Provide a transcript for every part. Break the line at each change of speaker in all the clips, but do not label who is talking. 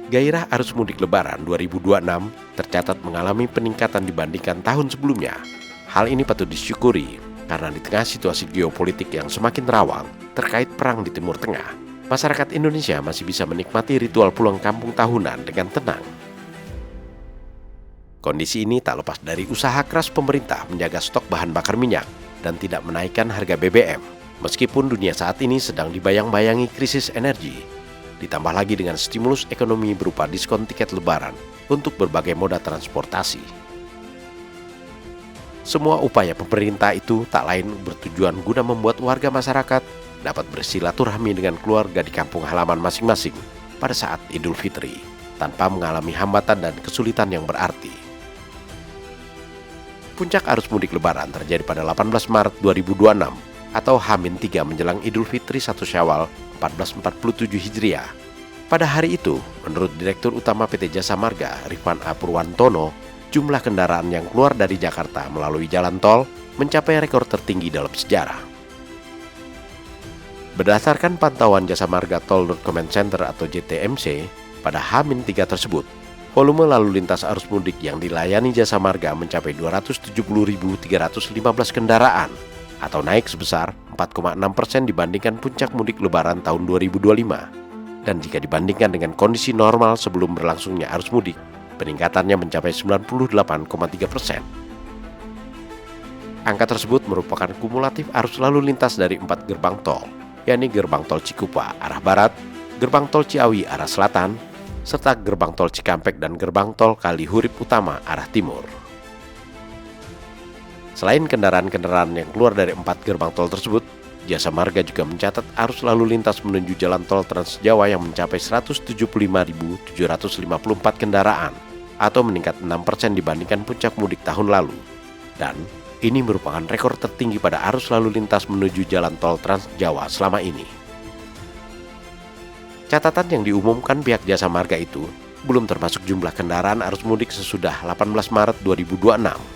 Gairah arus mudik Lebaran 2026 tercatat mengalami peningkatan dibandingkan tahun sebelumnya. Hal ini patut disyukuri karena di tengah situasi geopolitik yang semakin rawan terkait perang di Timur Tengah, masyarakat Indonesia masih bisa menikmati ritual pulang kampung tahunan dengan tenang. Kondisi ini tak lepas dari usaha keras pemerintah menjaga stok bahan bakar minyak dan tidak menaikkan harga BBM, meskipun dunia saat ini sedang dibayang-bayangi krisis energi. Ditambah lagi dengan stimulus ekonomi berupa diskon tiket lebaran untuk berbagai moda transportasi. Semua upaya pemerintah itu tak lain bertujuan guna membuat warga masyarakat dapat bersilaturahmi dengan keluarga di kampung halaman masing-masing pada saat Idul Fitri, tanpa mengalami hambatan dan kesulitan yang berarti. Puncak arus mudik lebaran terjadi pada 18 Maret 2026 atau H-3 menjelang Idul Fitri 1 Syawal 1447 Hijriah. Pada hari itu, menurut Direktur Utama PT Jasa Marga, Rifan A. Purwantono, jumlah kendaraan yang keluar dari Jakarta melalui jalan tol mencapai rekor tertinggi dalam sejarah. Berdasarkan pantauan Jasa Marga Toll Road Command Center atau JTMC, pada H-3 tersebut, volume lalu lintas arus mudik yang dilayani Jasa Marga mencapai 270.315 kendaraan, atau naik sebesar 4,6% dibandingkan puncak mudik lebaran tahun 2025. Dan jika dibandingkan dengan kondisi normal sebelum berlangsungnya arus mudik, peningkatannya mencapai 98,3%. Angka tersebut merupakan kumulatif arus lalu lintas dari 4 gerbang tol, yakni gerbang tol Cikupa arah barat, gerbang tol Ciawi arah selatan, serta gerbang tol Cikampek dan gerbang tol Kalihurip Utama arah timur. Selain kendaraan-kendaraan yang keluar dari 4 gerbang tol tersebut, Jasa Marga juga mencatat arus lalu lintas menuju jalan tol Trans Jawa yang mencapai 175.754 kendaraan atau meningkat 6% dibandingkan puncak mudik tahun lalu. Dan ini merupakan rekor tertinggi pada arus lalu lintas menuju jalan tol Trans Jawa selama ini. Catatan yang diumumkan pihak Jasa Marga itu belum termasuk jumlah kendaraan arus mudik sesudah 18 Maret 2026.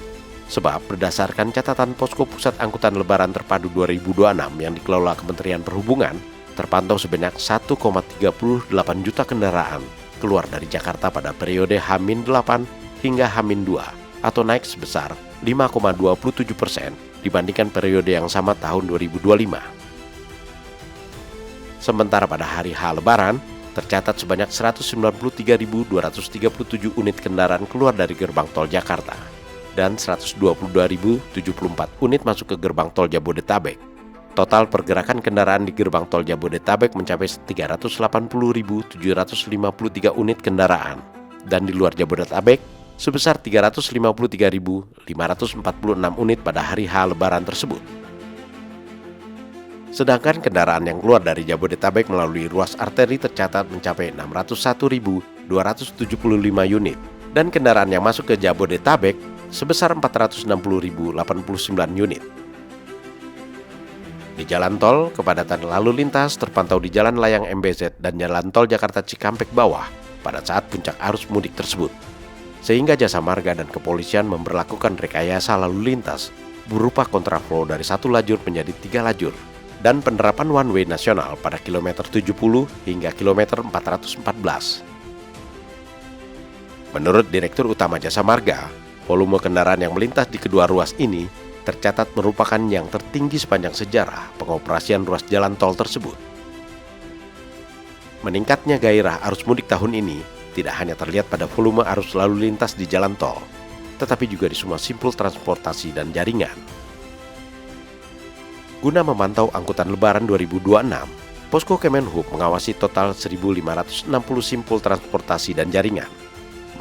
Sebab berdasarkan catatan Posko Pusat Angkutan Lebaran Terpadu 2026 yang dikelola Kementerian Perhubungan, terpantau sebanyak 1,38 juta kendaraan keluar dari Jakarta pada periode H-8 hingga H-2 atau naik sebesar 5,27% dibandingkan periode yang sama tahun 2025. Sementara pada hari H Lebaran, tercatat sebanyak 193.237 unit kendaraan keluar dari gerbang tol Jakarta dan 122.074 unit masuk ke gerbang tol Jabodetabek. Total pergerakan kendaraan di gerbang tol Jabodetabek mencapai 380.753 unit kendaraan dan di luar Jabodetabek sebesar 353.546 unit pada hari H Lebaran tersebut. Sedangkan kendaraan yang keluar dari Jabodetabek melalui ruas arteri tercatat mencapai 601.275 unit dan kendaraan yang masuk ke Jabodetabek sebesar 460.089 unit. Di jalan tol, kepadatan lalu lintas terpantau di Jalan Layang MBZ dan Jalan Tol Jakarta Cikampek Bawah pada saat puncak arus mudik tersebut. Sehingga Jasa Marga dan kepolisian memberlakukan rekayasa lalu lintas berupa kontraflow dari 1 lajur menjadi 3 lajur dan penerapan one way nasional pada kilometer 70 hingga kilometer 414. Menurut Direktur Utama Jasa Marga, volume kendaraan yang melintas di kedua ruas ini tercatat merupakan yang tertinggi sepanjang sejarah pengoperasian ruas jalan tol tersebut. Meningkatnya gairah arus mudik tahun ini tidak hanya terlihat pada volume arus lalu lintas di jalan tol, tetapi juga di semua simpul transportasi dan jaringan. Guna memantau angkutan Lebaran 2026, Posko Kemenhub mengawasi total 1.560 simpul transportasi dan jaringan,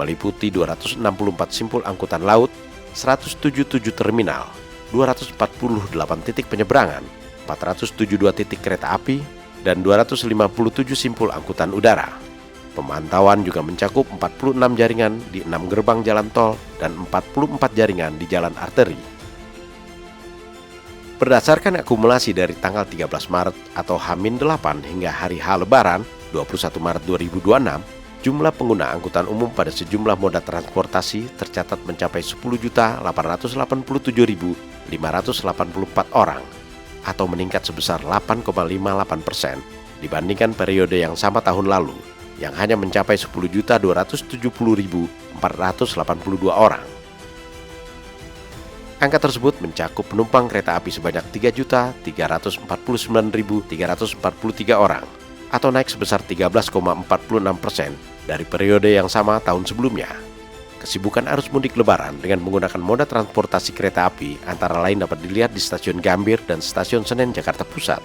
meliputi 264 simpul angkutan laut, 177 terminal, 248 titik penyeberangan, 472 titik kereta api, dan 257 simpul angkutan udara. Pemantauan juga mencakup 46 jaringan di 6 gerbang jalan tol dan 44 jaringan di jalan arteri. Berdasarkan akumulasi dari tanggal 13 Maret atau H-8 hingga hari H Lebaran 21 Maret 2026, jumlah pengguna angkutan umum pada sejumlah moda transportasi tercatat mencapai 10.887.584 orang atau meningkat sebesar 8,58% dibandingkan periode yang sama tahun lalu, yang hanya mencapai 10.270.482 orang. Angka tersebut mencakup penumpang kereta api sebanyak 3.349.343 orang, atau naik sebesar 13,46% dari periode yang sama tahun sebelumnya. Kesibukan arus mudik lebaran dengan menggunakan moda transportasi kereta api antara lain dapat dilihat di Stasiun Gambir dan Stasiun Senen, Jakarta Pusat.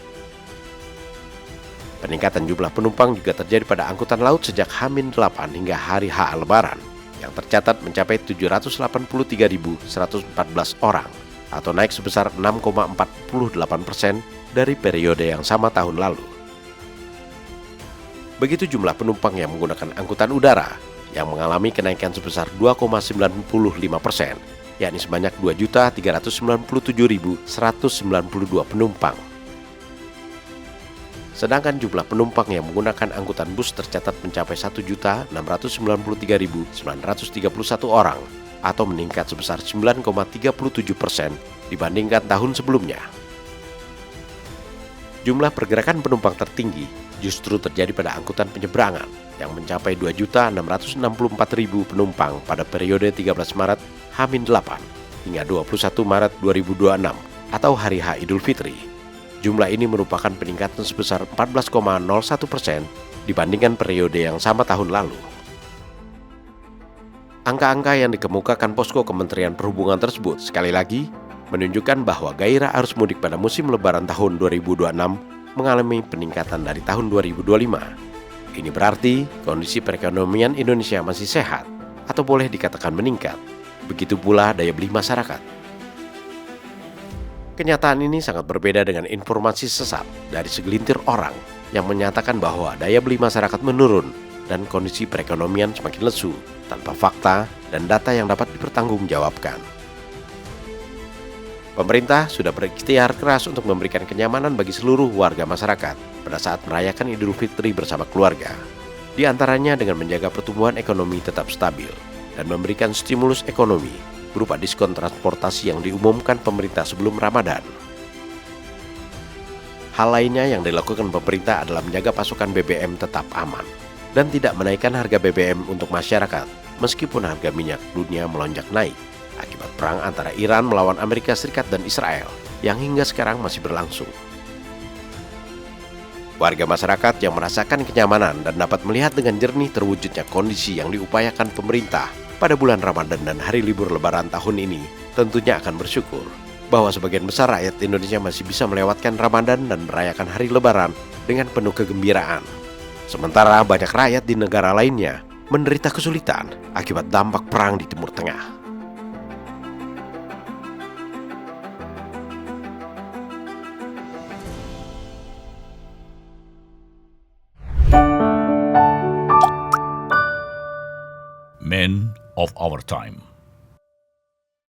Peningkatan jumlah penumpang juga terjadi pada angkutan laut sejak H-8 hingga hari H Lebaran, yang tercatat mencapai 783.114 orang, atau naik sebesar 6,48% dari periode yang sama tahun lalu. Begitu jumlah penumpang yang menggunakan angkutan udara, yang mengalami kenaikan sebesar 2,95%, yakni sebanyak 2.397.192 penumpang. Sedangkan jumlah penumpang yang menggunakan angkutan bus tercatat mencapai 1.693.931 orang, atau meningkat sebesar 9,37% dibandingkan tahun sebelumnya. Jumlah pergerakan penumpang tertinggi justru terjadi pada angkutan penyeberangan yang mencapai 2.664.000 penumpang pada periode 13 Maret H-8 hingga 21 Maret 2026 atau hari H Idul Fitri. Jumlah ini merupakan peningkatan sebesar 14,01% dibandingkan periode yang sama tahun lalu. Angka-angka yang dikemukakan Posko Kementerian Perhubungan tersebut sekali lagi menunjukkan bahwa gairah arus mudik pada musim lebaran tahun 2026 mengalami peningkatan dari tahun 2025. Ini berarti kondisi perekonomian Indonesia masih sehat atau boleh dikatakan meningkat. Begitu pula daya beli masyarakat. Kenyataan ini sangat berbeda dengan informasi sesat dari segelintir orang yang menyatakan bahwa daya beli masyarakat menurun dan kondisi perekonomian semakin lesu tanpa fakta dan data yang dapat dipertanggungjawabkan. Pemerintah sudah berikhtiar keras untuk memberikan kenyamanan bagi seluruh warga masyarakat pada saat merayakan Idul Fitri bersama keluarga. Di antaranya dengan menjaga pertumbuhan ekonomi tetap stabil dan memberikan stimulus ekonomi berupa diskon transportasi yang diumumkan pemerintah sebelum Ramadan. Hal lainnya yang dilakukan pemerintah adalah menjaga pasokan BBM tetap aman dan tidak menaikkan harga BBM untuk masyarakat meskipun harga minyak dunia melonjak naik akibat perang antara Iran melawan Amerika Serikat dan Israel yang hingga sekarang masih berlangsung. Warga masyarakat yang merasakan kenyamanan dan dapat melihat dengan jernih terwujudnya kondisi yang diupayakan pemerintah pada bulan Ramadan dan hari libur Lebaran tahun ini tentunya akan bersyukur bahwa sebagian besar rakyat Indonesia masih bisa melewatkan Ramadan dan merayakan hari Lebaran dengan penuh kegembiraan. Sementara banyak rakyat di negara lainnya menderita kesulitan akibat dampak perang di Timur Tengah.
Men of our time.